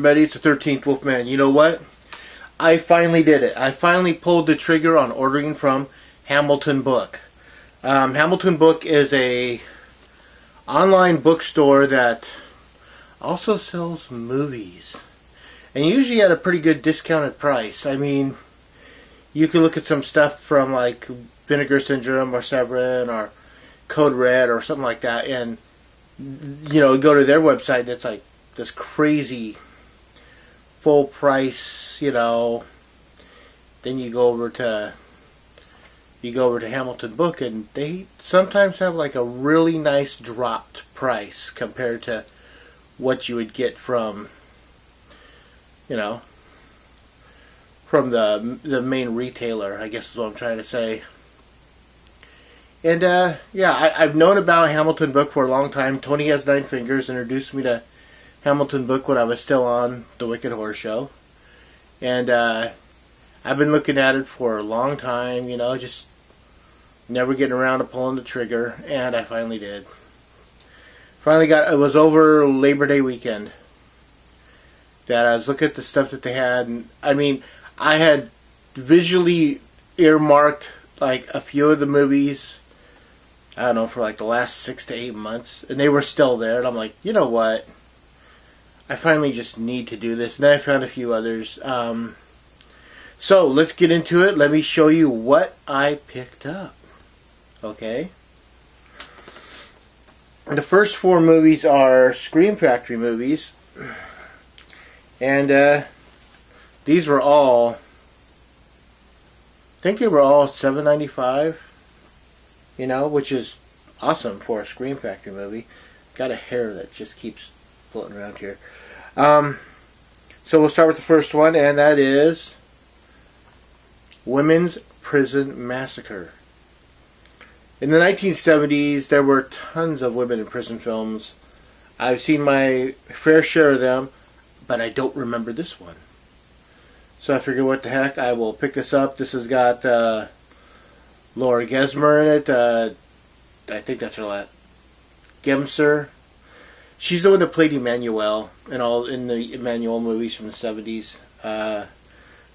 everybody? It's the 13th Wolfman. You know what? I finally did it. I finally pulled the trigger on ordering from Hamiton Book. Hamiton Book is a online bookstore that also sells movies. And usually at a pretty good discounted price. I mean, you can look at some stuff from like Vinegar Syndrome or Severin or Code Red or something like that, and go to their website and it's like this crazy full price, then you go over to Hamiton Book and they sometimes have like a really nice dropped price compared to what you would get from from the main retailer, I guess is what I'm trying to say. And I've known about Hamiton Book for a long time. Tony Has Nine Fingers introduced me to Hamiton Book when I was still on The Wicked Horror Show. And I've been looking at it for a long time, just never getting around to pulling the trigger. And I finally did. It was over Labor Day weekend that I was looking at the stuff that they had. And I mean, I had visually earmarked like a few of the movies, I don't know, for like the last 6 to 8 months, and they were still there, and I'm like, you know what, I finally just need to do this. And then I found a few others. So let's get into it. Let me show you what I picked up. Okay? The first 4 movies are Scream Factory movies, and these were all, I think they were all $7.95, which is awesome for a Scream Factory movie. Got a hair that just keeps floating around here. So we'll start with the first one, and that is Women's Prison Massacre. In the 1970s, there were tons of women in prison films. I've seen my fair share of them, but I don't remember this one. So I figured, what the heck, I will pick this up. This has got Laura Gesmer in it. I think that's her last. Gemser. She's the one that played Emmanuel in the Emmanuel movies from the 70s.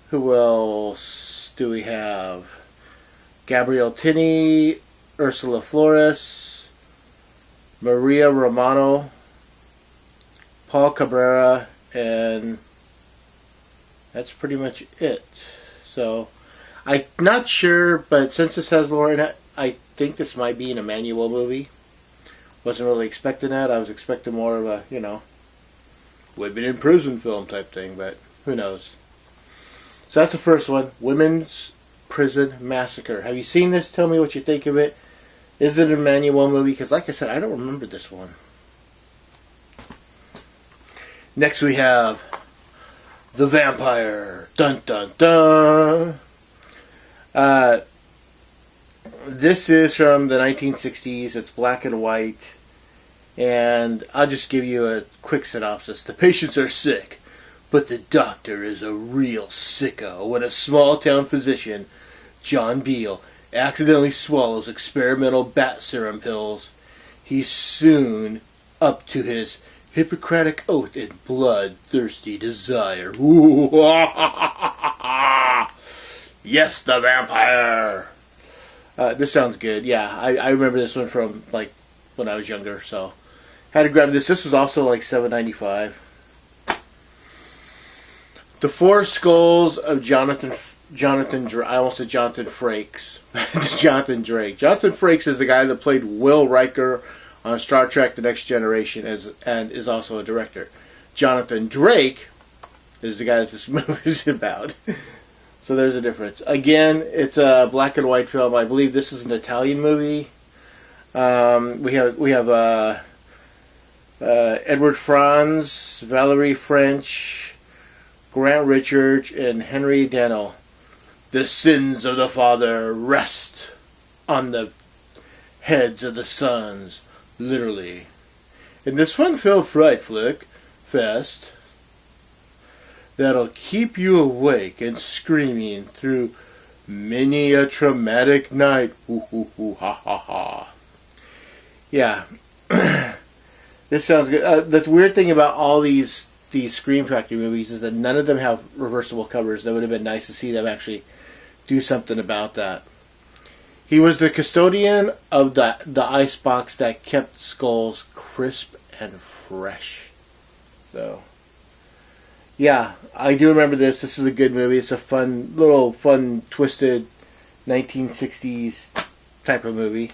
Who else do we have? Gabrielle Tinney, Ursula Flores, Maria Romano, Paul Cabrera, and that's pretty much it. So, I'm not sure, but since this has Laura in it, I think this might be an Emmanuel movie. Wasn't really expecting that. I was expecting more of a, women in prison film type thing, but who knows. So that's the first one, Women's Prison Massacre. Have you seen this? Tell me what you think of it. Is it an Emmanuel movie? Because like I said, I don't remember this one. Next we have The Vampire. Dun dun dun. This is from the 1960s. It's black and white. And I'll just give you a quick synopsis. The patients are sick, but the doctor is a real sicko when a small-town physician, John Beale, accidentally swallows experimental bat serum pills. He's soon up to his Hippocratic oath and bloodthirsty desire. Yes, the vampire. This sounds good. Yeah, I remember this one from like when I was younger, so had to grab this. This was also like $7.95. The Four Skulls of Jonathan Drake. I almost said Jonathan Frakes. Jonathan Drake. Jonathan Frakes is the guy that played Will Riker on Star Trek The Next Generation and is also a director. Jonathan Drake is the guy that this movie is about. So there's a difference. Again, it's a black and white film. I believe this is an Italian movie. We have Edward Franz, Valerie French, Grant Richards, and Henry Daniel. The sins of the father rest on the heads of the sons, literally. In this fun-filled fright flick fest that'll keep you awake and screaming through many a traumatic night. Ooh, ooh, ooh, ha, ha, ha. Yeah. This sounds good. The weird thing about all these these Scream Factory movies is that none of them have reversible covers. That would have been nice to see them actually do something about that. He was the custodian of the ice box that kept skulls crisp and fresh. So, yeah, I do remember this. This is a good movie. It's a fun, twisted 1960s type of movie.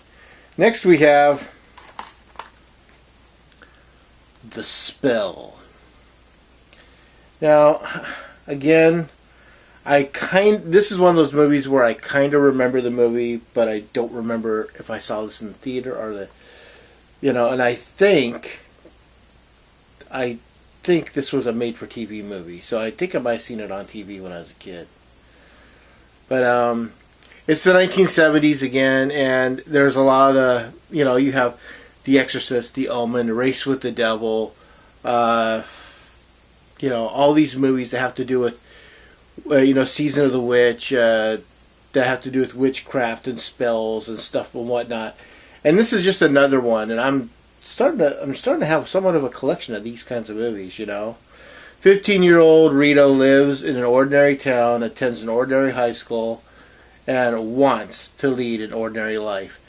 Next we have The Spell. Now, again, this is one of those movies where I kind of remember the movie, but I don't remember if I saw this in the theater or and I think this was a made-for-TV movie, so I think I might have seen it on TV when I was a kid. But it's the 1970s again, and there's a lot of you have The Exorcist, The Omen, Race with the Devil, all these movies that have to do with Season of the Witch, that have to do with witchcraft and spells and stuff and whatnot. And this is just another one, and I'm starting to have somewhat of a collection of these kinds of movies. 15-year-old Rita lives in an ordinary town, attends an ordinary high school, and wants to lead an ordinary life.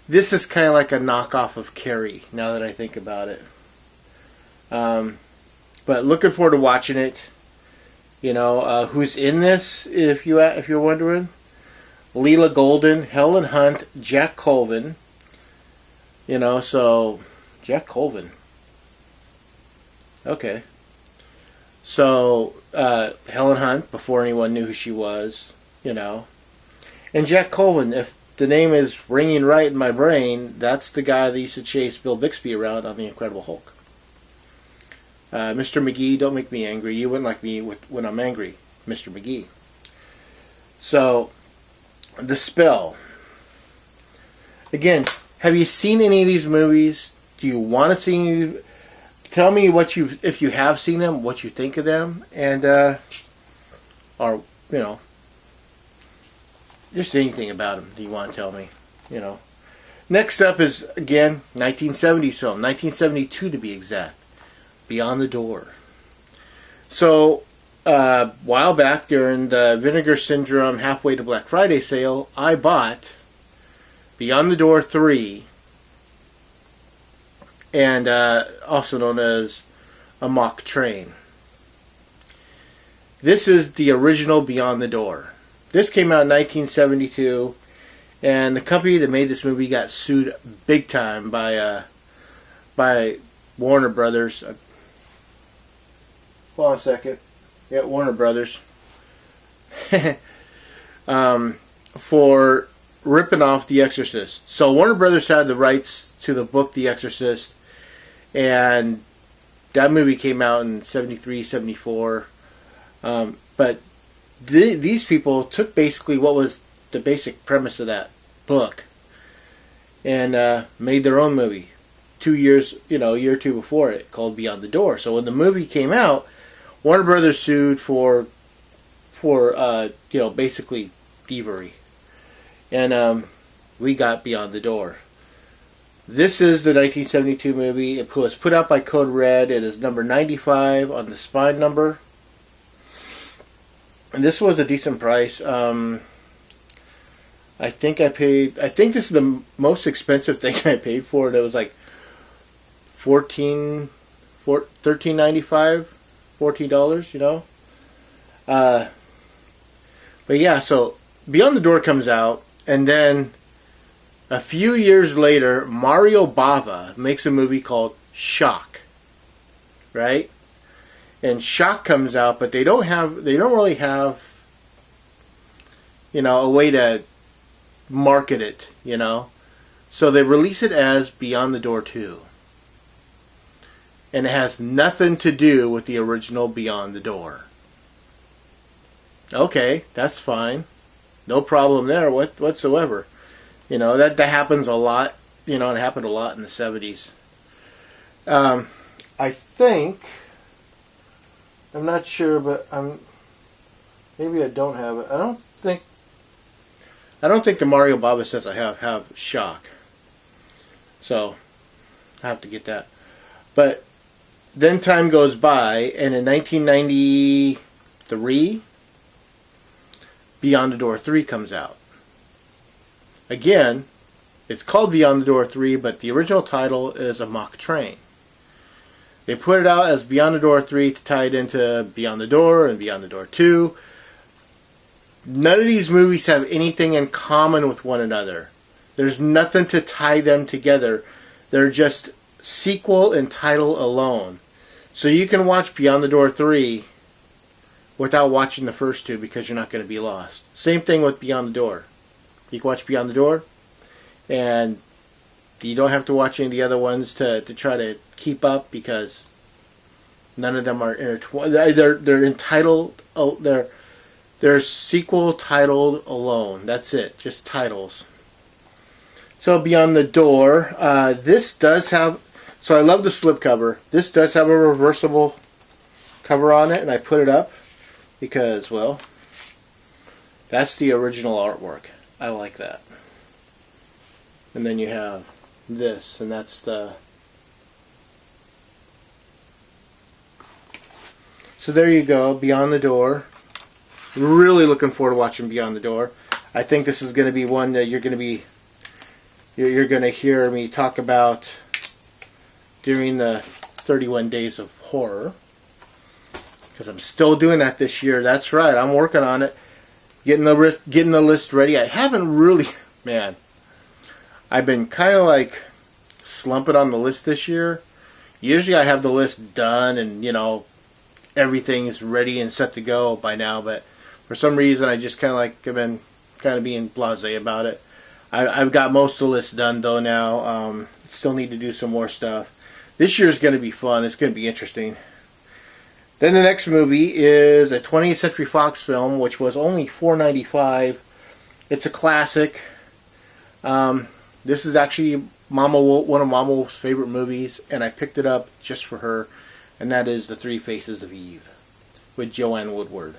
This is kind of like a knockoff of Carrie, now that I think about it. But looking forward to watching it. Who's in this, if you're wondering? Leela Golden, Helen Hunt, Jack Colvin. So Jack Colvin. Okay. So Helen Hunt, before anyone knew who she was, And Jack Colvin, if the name is ringing right in my brain, that's the guy that used to chase Bill Bixby around on The Incredible Hulk. Mr. McGee, don't make me angry. You wouldn't like me when I'm angry, Mr. McGee. So, The Spell. Again, have you seen any of these movies? Do you want to see? Tell me if you have seen them, what you think of them, and just anything about them. Do you want to tell me? Next up is again 1970s film, 1972 to be exact. Beyond the Door. So, a while back during the Vinegar Syndrome Halfway to Black Friday sale, I bought Beyond the Door 3, and also known as A Mock Train. This is the original Beyond the Door. This came out in 1972, and the company that made this movie got sued big time by Warner Brothers. Hold on a second. Yeah, Warner Brothers. For ripping off The Exorcist. So Warner Brothers had the rights to the book The Exorcist, and that movie came out in 73, 74. But these people took basically what was the basic premise of that book and made their own movie 2 years, a year or two before it, called Beyond the Door. So when the movie came out, Warner Brothers sued for basically thievery. And we got Beyond the Door. This is the 1972 movie. It was put out by Code Red. It is number 95 on the spine number. And this was a decent price. I think this is the most expensive thing I paid for it. It was like $13.95. $14, But yeah, so Beyond the Door comes out, and then a few years later, Mario Bava makes a movie called Shock, right? And Shock comes out, but they don't really have, a way to market it, So they release it as Beyond the Door 2. And it has nothing to do with the original Beyond the Door. Okay, that's fine. No problem there whatsoever. That happens a lot. It happened a lot in the 70s. I think, I'm not sure, but maybe I don't have it. I don't think the Mario Bava says I have Shock. So, I have to get that. But Then time goes by, and in 1993, Beyond the Door 3 comes out. Again, it's called Beyond the Door 3, but the original title is A Mock Train. They put it out as Beyond the Door 3 to tie it into Beyond the Door and Beyond the Door 2. None of these movies have anything in common with one another. There's nothing to tie them together. They're just sequel and title alone. So you can watch Beyond the Door 3 without watching the first two because you're not going to be lost. Same thing with Beyond the Door. You can watch Beyond the Door, and you don't have to watch any of the other ones to try to keep up because none of them are intertwined. They're entitled. They're sequel titled alone. That's it. Just titles. So Beyond the Door. This does have. So I love the slipcover. This does have a reversible cover on it, and I put it up because, well, that's the original artwork. I like that. And then you have this, and that's the... So there you go, Beyond the Door. Really looking forward to watching Beyond the Door. I think this is going to be one that you're going to hear me talk about during the 31 Days of Horror. Because I'm still doing that this year. That's right, I'm working on it. Getting the list ready. I haven't really... Man, I've been kind of like slumping on the list this year. Usually I have the list done and, you know, everything's ready and set to go by now. But for some reason I just kind of like have been kind of being blasé about it. I've got most of the list done though now. Still need to do some more stuff. This year's going to be fun. It's going to be interesting. Then the next movie is a 20th Century Fox film, which was only $4.95. It's a classic. This is actually one of Mama Wolf's favorite movies, and I picked it up just for her, and that is The Three Faces of Eve with Joanne Woodward.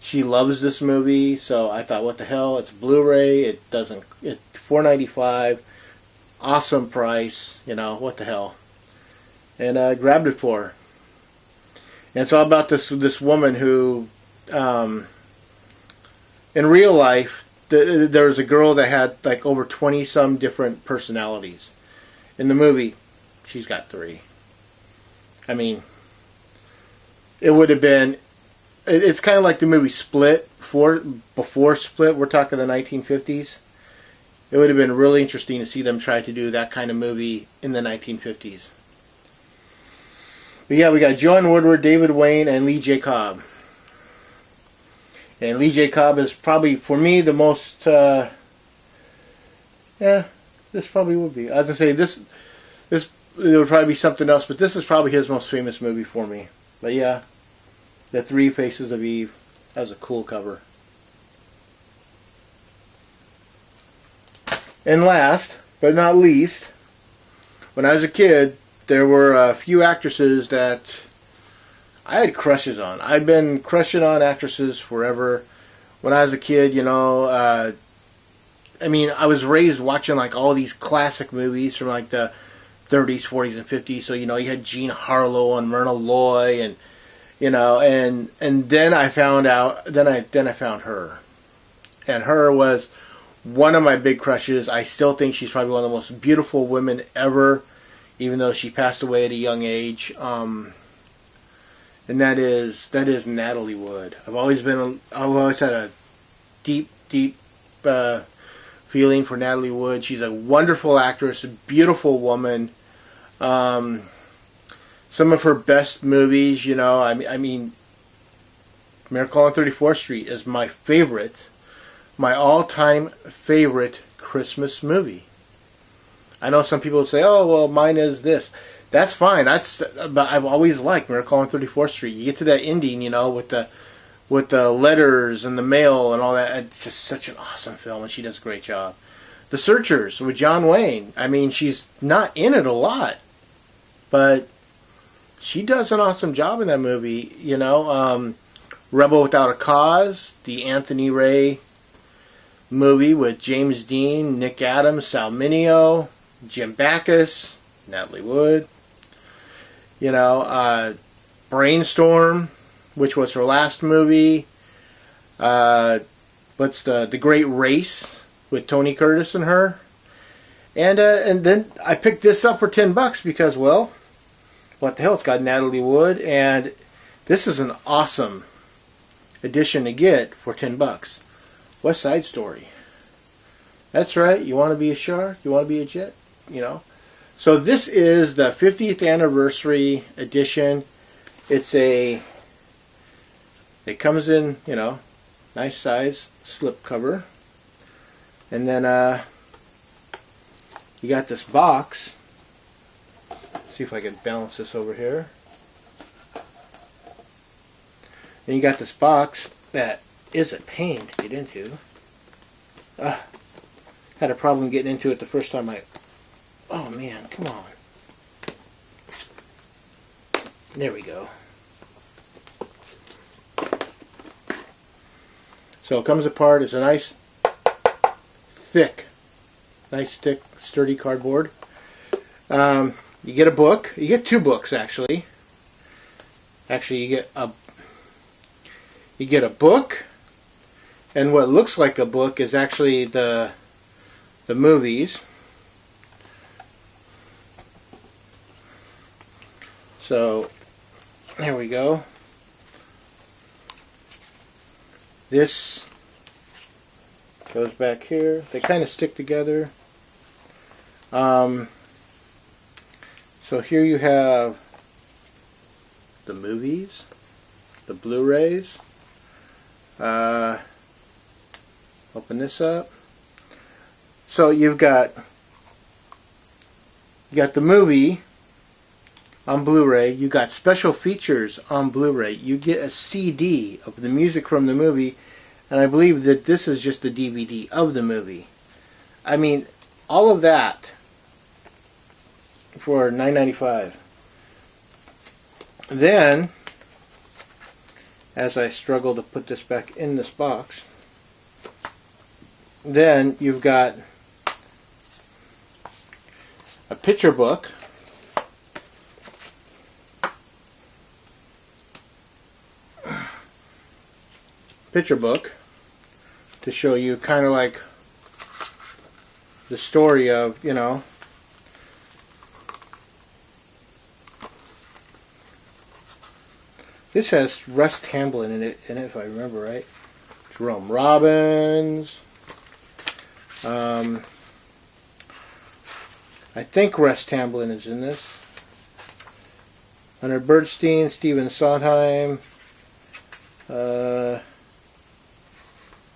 She loves this movie, so I thought, what the hell? It's Blu-ray. It's $4.95. Awesome price. You know, what the hell? And I grabbed it for her. And it's all about this woman who, in real life, there was a girl that had like over 20-some different personalities. In the movie, she's got 3. I mean, it would have been... It's kind of like the movie Split. Before Split, we're talking the 1950s. It would have been really interesting to see them try to do that kind of movie in the 1950s. But yeah, we got Joanne Woodward, David Wayne, and Lee J. Cobb. And Lee J. Cobb is probably, for me, the most... yeah, this probably would be. I was going to say, this there would probably be something else, but this is probably his most famous movie for me. But yeah, The Three Faces of Eve. That was a cool cover. And last, but not least, when I was a kid, there were a few actresses that I had crushes on. I've been crushing on actresses forever. When I was a kid, you know, I mean, I was raised watching like all these classic movies from like the 30s, 40s, and 50s. So, you know, you had Jean Harlow and Myrna Loy, and you know, and then I found out, then I found her, and her was one of my big crushes. I still think she's probably one of the most beautiful women ever, even though she passed away at a young age. And that is Natalie Wood. I've always had a deep feeling for Natalie Wood. She's a wonderful actress, a beautiful woman. Some of her best movies, you know, I mean, Miracle on 34th Street is my favorite, my all-time favorite Christmas movie. I know some people would say, oh, well, mine is this. That's fine. But I've always liked Miracle on 34th Street. You get to that ending, you know, with the letters and the mail and all that. It's just such an awesome film, and she does a great job. The Searchers with John Wayne. I mean, she's not in it a lot, but she does an awesome job in that movie, you know. Rebel Without a Cause, the Anthony Ray movie with James Dean, Nick Adams, Sal Mineo, Jim Backus, Natalie Wood. You know, Brainstorm, which was her last movie. What's the Great Race with Tony Curtis and her. And then I picked this up for $10 because, well, what the hell? It's got Natalie Wood, and this is an awesome edition to get for $10. West Side Story. That's right. You want to be a shark? You want to be a jet? You know. So this is the 50th anniversary edition. It comes in, you know, nice size slipcover, and then you got this box. See if I can balance this over here. And you got this box that is a pain to get into. Had a problem getting into it the first time oh man, come on. There we go. So it comes apart. It's a nice thick, sturdy cardboard. You get a book. You get 2 books, actually. Actually, you get a book, and what looks like a book is actually the movies. So here we go. This goes back here. They kind of stick together. So here you have the movies, the Blu-rays. Open this up. So you got the movie on Blu-ray. You got special features on Blu-ray. You get a CD of the music from the movie, and I believe that this is just the DVD of the movie. I mean, all of that for $9.95. Then, as I struggle to put this back in this box, then you've got a picture book. Picture book to show you kind of like the story of, you know, this has Russ Tamblyn in it if I remember right. Jerome Robbins. I think Russ Tamblyn is in this. Leonard Bernstein, Stephen Sondheim.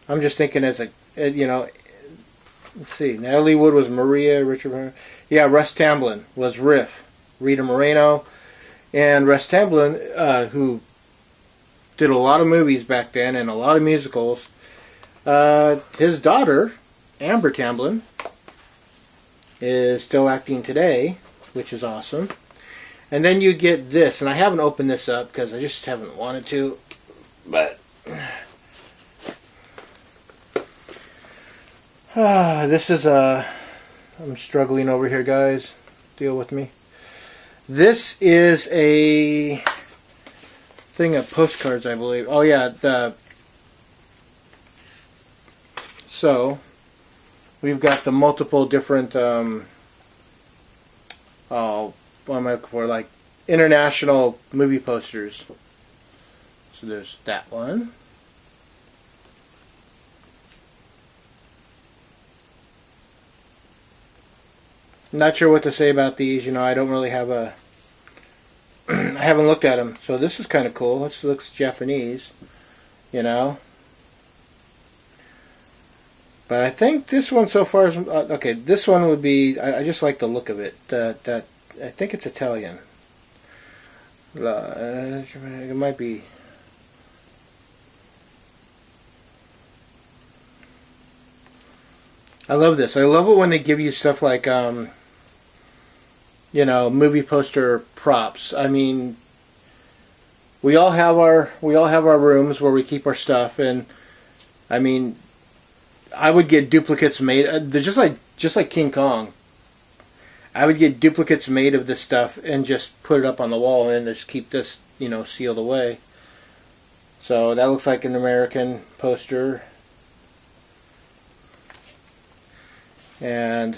I'm just thinking as a, you know, let's see. Natalie Wood was Maria, Richard. Yeah, Russ Tamblyn was Riff. Rita Moreno. And Russ Tamblyn, who did a lot of movies back then and a lot of musicals. His daughter, Amber Tamblyn, is still acting today, which is awesome. And then you get this, and I haven't opened this up because I just haven't wanted to, but this is I'm struggling over here, guys. Deal with me. This is a thing of postcards, I believe. Oh yeah, so we've got the multiple different what am I looking for? Like international movie posters. So there's that one. Not sure what to say about these. You know, I don't really have a I haven't looked at them. So this is kind of cool. This looks Japanese, you know. But I think this one so far is okay. This one would be. I just like the look of it. That I think it's Italian. It might be. I love this. I love it when they give you stuff like you know, movie poster props. I mean, we all have our rooms where we keep our stuff, and I mean, I would get duplicates made. They're just like King Kong. I would get duplicates made of this stuff and just put it up on the wall and just keep this, sealed away. So that looks like an American poster. And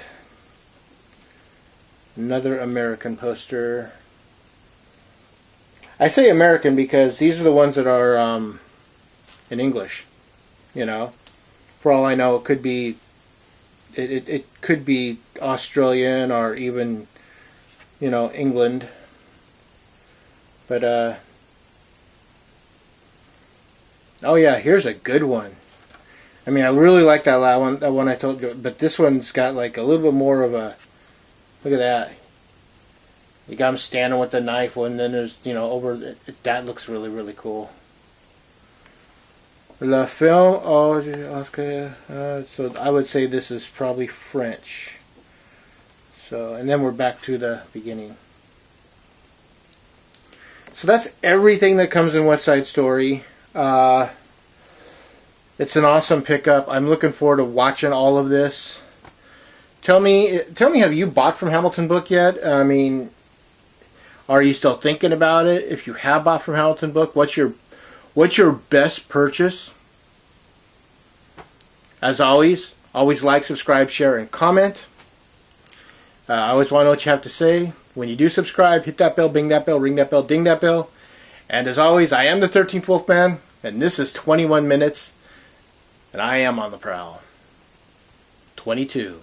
another American poster. I say American because these are the ones that are in English. For all I know, it could be it could be Australian or even England. But oh yeah, here's a good one. I mean, I really like that one I told you, but this one's got like a little bit more of a, look at that. You got him standing with the knife, and then there's, that looks really, really cool. Le film, okay, so I would say this is probably French. So, and then we're back to the beginning. So that's everything that comes in West Side Story. It's an awesome pickup. I'm looking forward to watching all of this. Tell me, have you bought from Hamiton Book yet? I mean, are you still thinking about it? If you have bought from Hamiton Book, what's your best purchase? As always like, subscribe, share, and comment. I always want to know what you have to say. When you do subscribe, hit that bell, bing that bell, ring that bell, ding that bell. And as always, I am the 13th Wolfman, and this is 21 minutes, and I am on the prowl. 22.